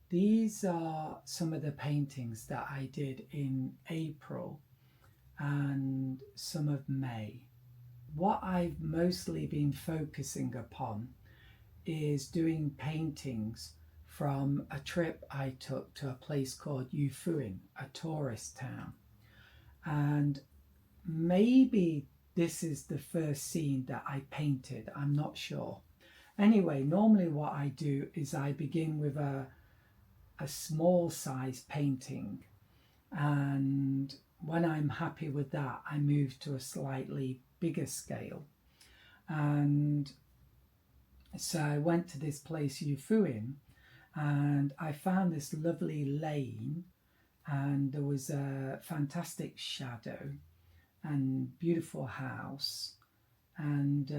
These are some of the paintings that I did in April and some of May. What I've mostly been focusing upon is doing paintings from a trip I took to a place called Ufuin, a tourist town. And maybe this is the first scene that I painted, I'm not sure. Anyway, normally what I do is I begin with a small size painting, and when I'm happy with that I move to a slightly bigger scale. And so I went to this place Ufuin and I found this lovely lane, and there was a fantastic shadow and beautiful house, and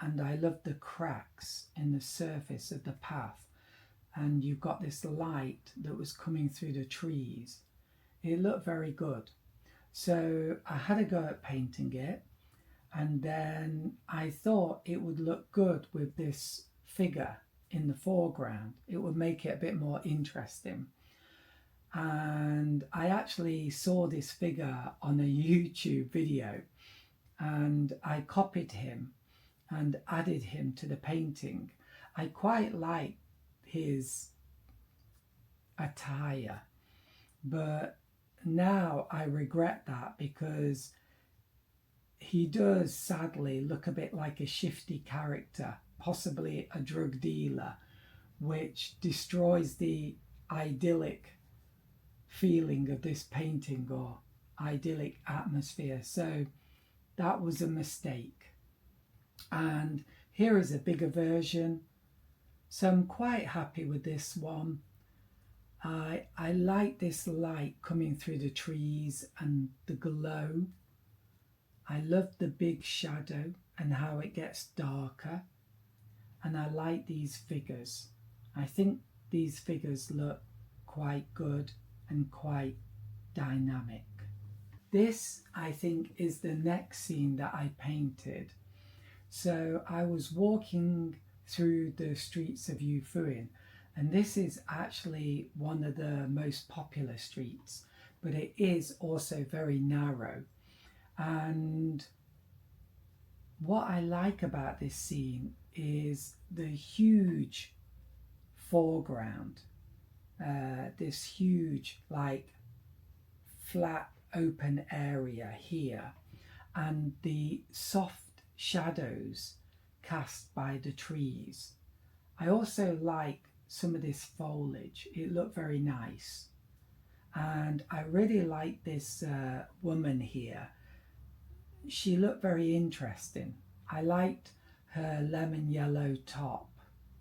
I loved the cracks in the surface of the path, and you've got this light that was coming through the trees. It looked very good. So I had a go at painting it, and then I thought it would look good with this figure in the foreground. It would make it a bit more interesting. And I actually saw this figure on a YouTube video, and I copied him and added him to the painting. I quite like his attire, but now I regret that because he does sadly look a bit like a shifty character, possibly a drug dealer, which destroys the idyllic feeling of this painting or idyllic atmosphere. So that was a mistake. And here is a bigger version. So I'm quite happy with this one. I like this light coming through the trees and the glow. I love the big shadow and how it gets darker. And I like these figures. I think these figures look quite good and quite dynamic. This, I think, is the next scene that I painted. So I was walking through the streets of Ufuin, and this is actually one of the most popular streets, but it is also very narrow. And what I like about this scene is the huge foreground, this huge like flat open area here, and the soft shadows cast by the trees. I also like some of this foliage. It looked very nice. And I really like this woman here. She looked very interesting. I liked her lemon yellow top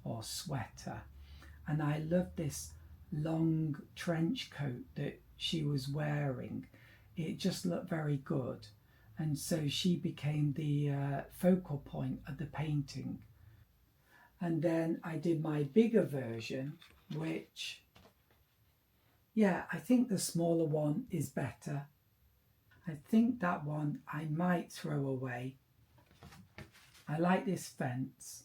or sweater, and I loved this long trench coat that she was wearing. It just looked very good, and so she became the focal point of the painting. And then I did my bigger version, which, yeah, I think the smaller one is better. I think that one I might throw away. I like this fence.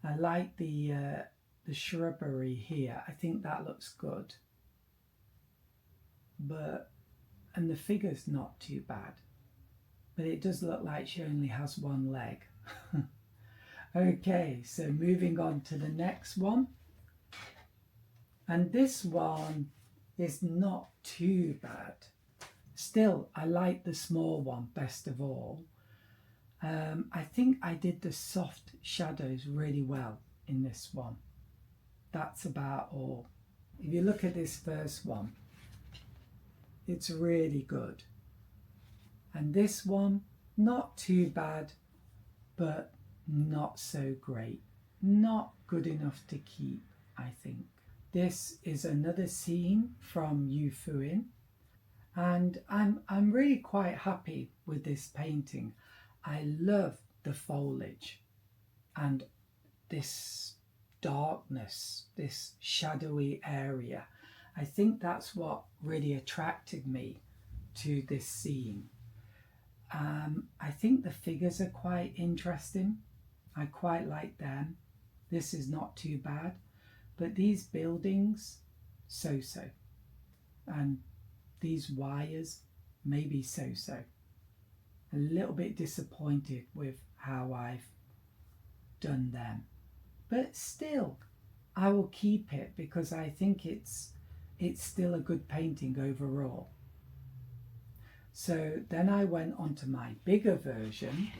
I like the shrubbery here. I think that looks good. And the figure's not too bad. But it does look like she only has one leg. Okay, so moving on to the next one. And this one is not too bad. Still, I like the small one best of all. I think I did the soft shadows really well in this one. That's about all. If you look at this first one, it's really good. And this one, not too bad, but not so great. Not good enough to keep, I think. This is another scene from Ufuin, and I'm really quite happy with this painting. I love the foliage and this darkness, this shadowy area. I think that's what really attracted me to this scene. I think the figures are quite interesting. I quite like them. This is not too bad, But these buildings, so-so. And these wires, maybe so-so. A little bit disappointed with how I've done them. But still, I will keep it because I think it's still a good painting overall. So then I went on to my bigger version.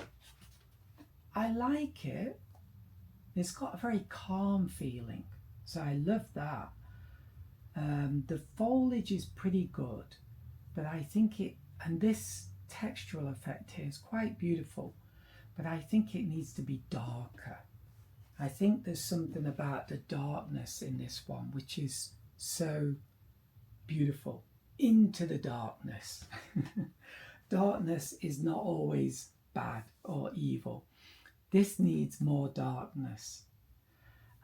I like it. It's got a very calm feeling, so I love that. The foliage is pretty good, but I think and this textural effect here is quite beautiful, but I think it needs to be darker. I think there's something about the darkness in this one which is so beautiful. Into the darkness. Darkness is not always bad or evil. This needs more darkness.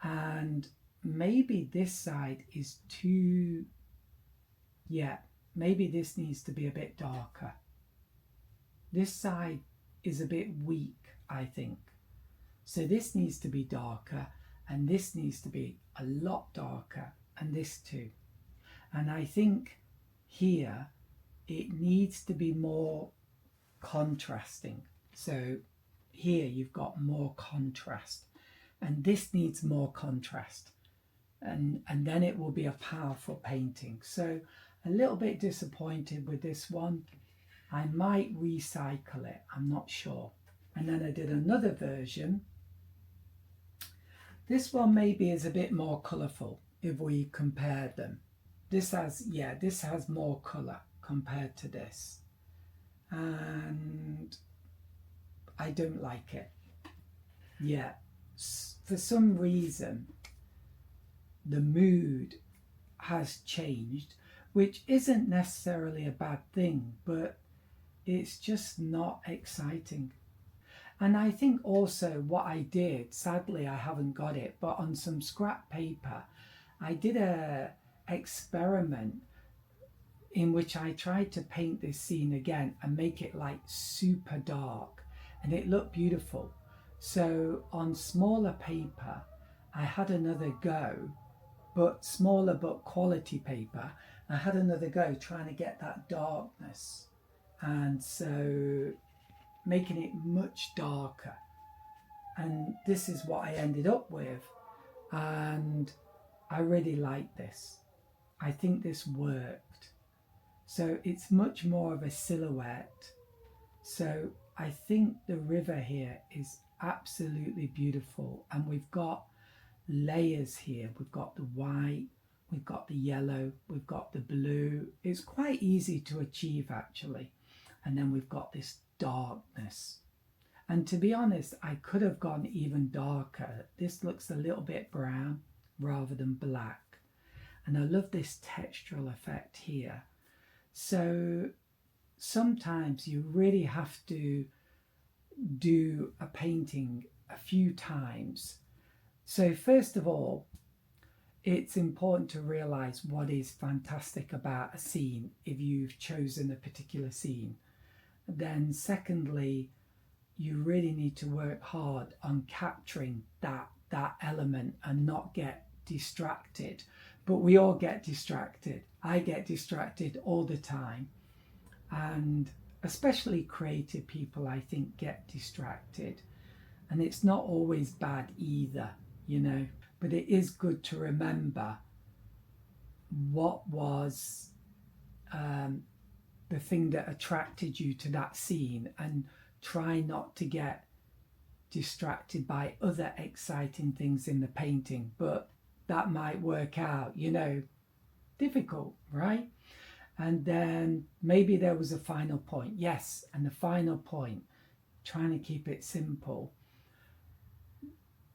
And maybe this side is too, maybe this needs to be a bit darker. This side is a bit weak, I think. So this needs to be darker, and this needs to be a lot darker, and this too. And I think here it needs to be more contrasting. So here you've got more contrast, and this needs more contrast, and then it will be a powerful painting. So a little bit disappointed with this one. I might recycle it, I'm not sure. And then I did another version. This one maybe is a bit more colourful if we compare them. This has more colour compared to this, and I don't like it. For some reason the mood has changed, which isn't necessarily a bad thing, but it's just not exciting. And I think also what I did, sadly I haven't got it, but on some scrap paper I did a experiment in which I tried to paint this scene again and make it like super dark, and it looked beautiful. So on smaller paper I had another go, but smaller but quality paper, I had another go trying to get that darkness, and so making it much darker. And this is what I ended up with, and I really like this. I think this worked. So it's much more of a silhouette. So I think the river here is absolutely beautiful, and we've got layers here. We've got the white, we've got the yellow, we've got the blue. It's quite easy to achieve actually. And then we've got this darkness. And to be honest, I could have gone even darker. This looks a little bit brown rather than black. And I love this textural effect here. So sometimes you really have to do a painting a few times. So first of all, it's important to realize what is fantastic about a scene if you've chosen a particular scene. Then secondly, you really need to work hard on capturing that element and not get distracted. But we all get distracted. I get distracted all the time, and especially creative people, I think, get distracted. And it's not always bad either, you know, but it is good to remember what was the thing that attracted you to that scene, and try not to get distracted by other exciting things in the painting. But that might work out, you know, difficult, right? And then maybe there was a final point. Yes, and the final point, trying to keep it simple.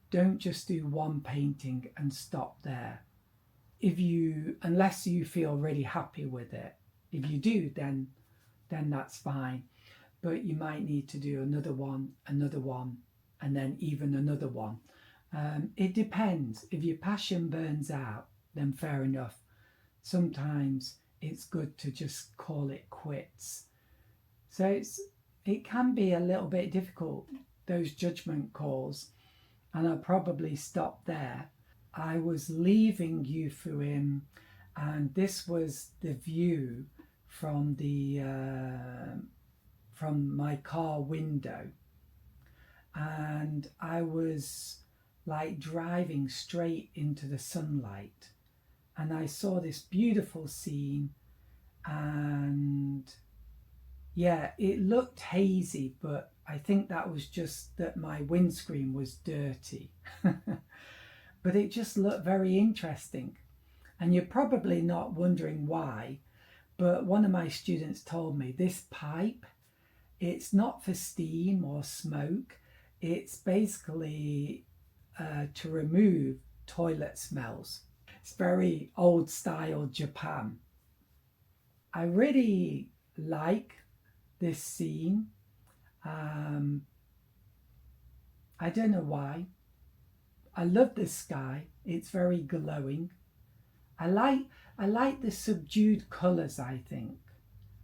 Don't just do one painting and stop there. Unless you feel really happy with it. If you do, then that's fine. But you might need to do another one, and then even another one. It depends. If your passion burns out, then fair enough. Sometimes it's good to just call it quits. So it can be a little bit difficult, those judgment calls, and I'll probably stop there. I was leaving Euphuim, and this was the view from the from my car window, and I was like driving straight into the sunlight, and I saw this beautiful scene, and yeah, it looked hazy, but I think that was just that my windscreen was dirty. But it just looked very interesting. And you're probably not wondering why, but one of my students told me this pipe, it's not for steam or smoke. It's basically to remove toilet smells. It's very old style Japan. I really like this scene. I don't know why. I love the sky. It's very glowing. I like the subdued colours, I think.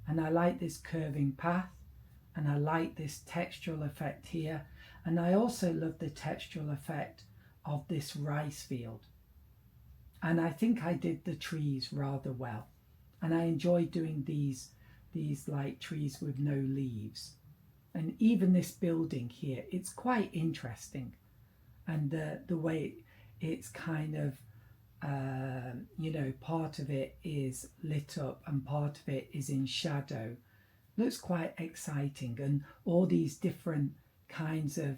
And I like this curving path. And I like this textural effect here. And I also love the textural effect of this rice field. And I think I did the trees rather well. And I enjoy doing these like trees with no leaves. And even this building here, it's quite interesting. And the way it's kind of, part of it is lit up and part of it is in shadow. Looks quite exciting, and all these different kinds of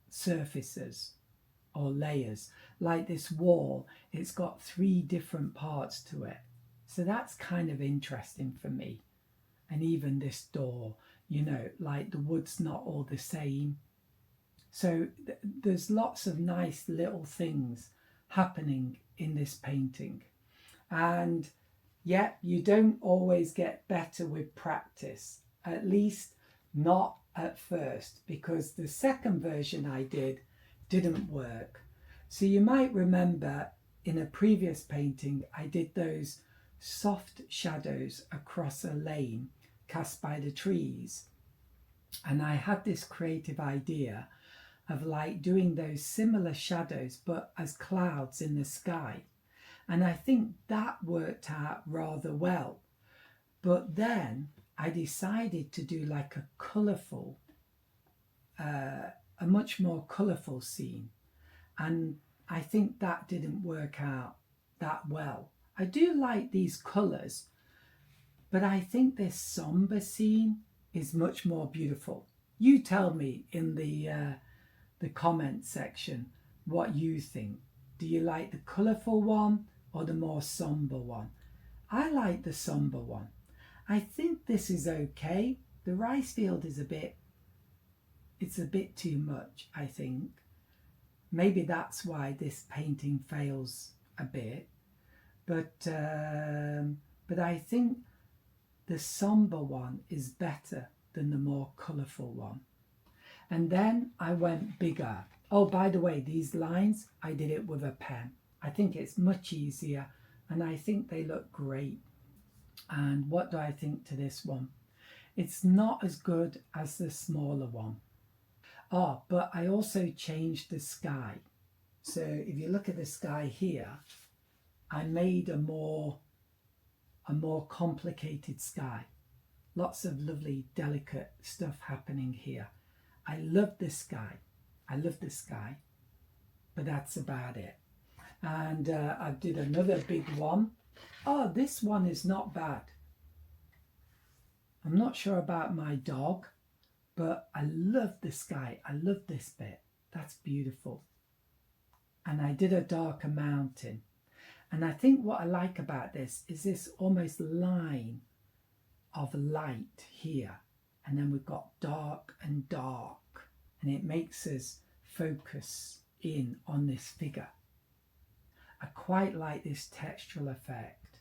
surfaces or layers. Like this wall, it's got 3 different parts to it. So that's kind of interesting for me. And even this door, like the wood's not all the same. So there's lots of nice little things happening in this painting. And yeah, you don't always get better with practice, at least not at first, because the second version I did didn't work. So you might remember in a previous painting, I did those soft shadows across a lane cast by the trees. And I had this creative idea of like doing those similar shadows, but as clouds in the sky. And I think that worked out rather well. But then I decided to do like a colourful, a much more colourful scene. And I think that didn't work out that well. I do like these colours, but I think this sombre scene is much more beautiful. You tell me in the comment section what you think. Do you like the colourful one or the more sombre one? I like the sombre one. I think this is okay. The rice field is it's a bit too much, I think. Maybe that's why this painting fails a bit. But I think the sombre one is better than the more colourful one. And then I went bigger. Oh, by the way, these lines, I did it with a pen. I think it's much easier and I think they look great. And what do I think to this one? It's not as good as the smaller one. Oh, but I also changed the sky. So if you look at the sky here, I made a more complicated sky. Lots of lovely, delicate stuff happening here. I love the sky. I love the sky, but that's about it. And I did another big one. Oh, this one is not bad. I'm not sure about my dog, but I love the sky. I love this bit. That's beautiful. And I did a darker mountain. And I think what I like about this is this almost line of light here. And then we've got dark and dark. And it makes us focus in on this figure. I quite like this textural effect.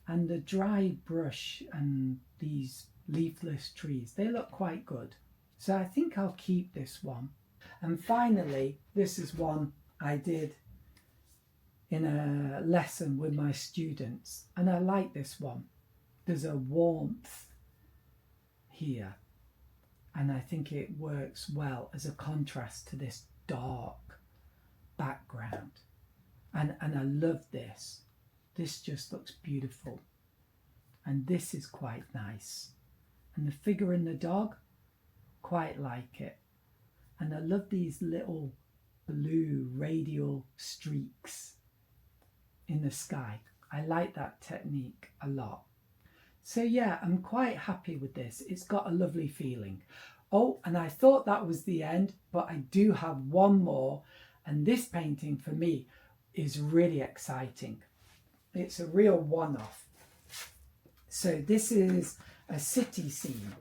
And the dry brush and these leafless trees, they look quite good. So I think I'll keep this one. And finally, this is one I did in a lesson with my students. And I like this one. There's a warmth here. And I think it works well as a contrast to this dark background. And I love this. This just looks beautiful. And this is quite nice. And the figure and the dog, quite like it. And I love these little blue radial streaks in the sky. I like that technique a lot. So yeah, I'm quite happy with this. It's got a lovely feeling. Oh, and I thought that was the end, but I do have one more. And this painting for me is really exciting. It's a real one-off. So this is a city scene.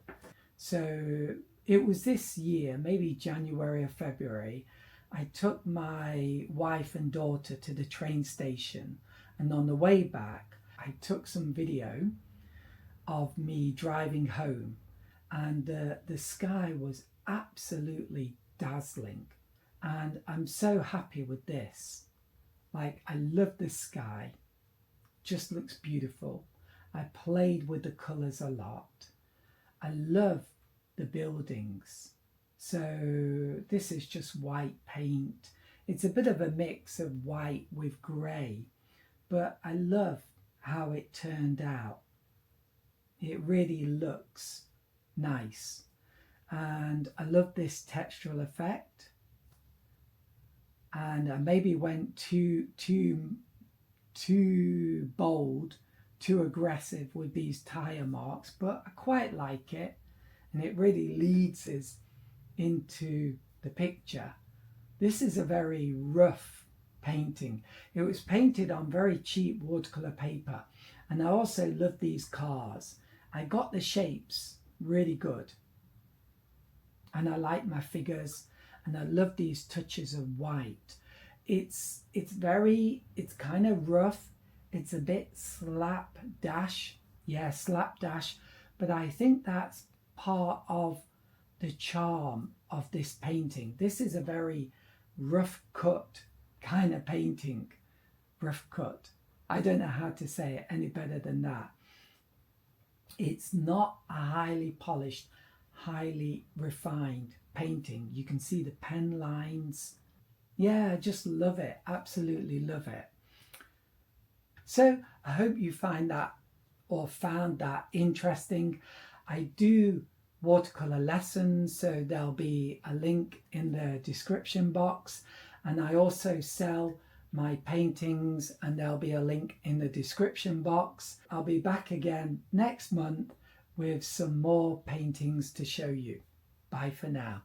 So it was this year, maybe January or February, I took my wife and daughter to the train station, and on the way back I took some video of me driving home, and the sky was absolutely dazzling, and I'm so happy with this. Like, I love the sky, just looks beautiful. I played with the colours a lot. I love the buildings. So this is just white paint. It's a bit of a mix of white with grey, but I love how it turned out. It really looks nice. And I love this textural effect. And I maybe went too bold, too aggressive with these tire marks, but I quite like it. And it really leads us into the picture. This is a very rough painting. It was painted on very cheap watercolor paper. And I also love these cars. I got the shapes really good. And I like my figures, and I love these touches of white. It's kind of rough. It's a bit slapdash. Yeah, slapdash. But I think that's part of the charm of this painting. This is a very rough cut kind of painting. Rough cut. I don't know how to say it any better than that. It's not a highly polished, highly refined painting. You can see the pen lines. Yeah, I just love it. Absolutely love it. So I hope you find that or found that interesting. I do watercolor lessons, so there'll be a link in the description box, and I also sell my paintings, and there'll be a link in the description box. I'll be back again next month with some more paintings to show you. Bye for now.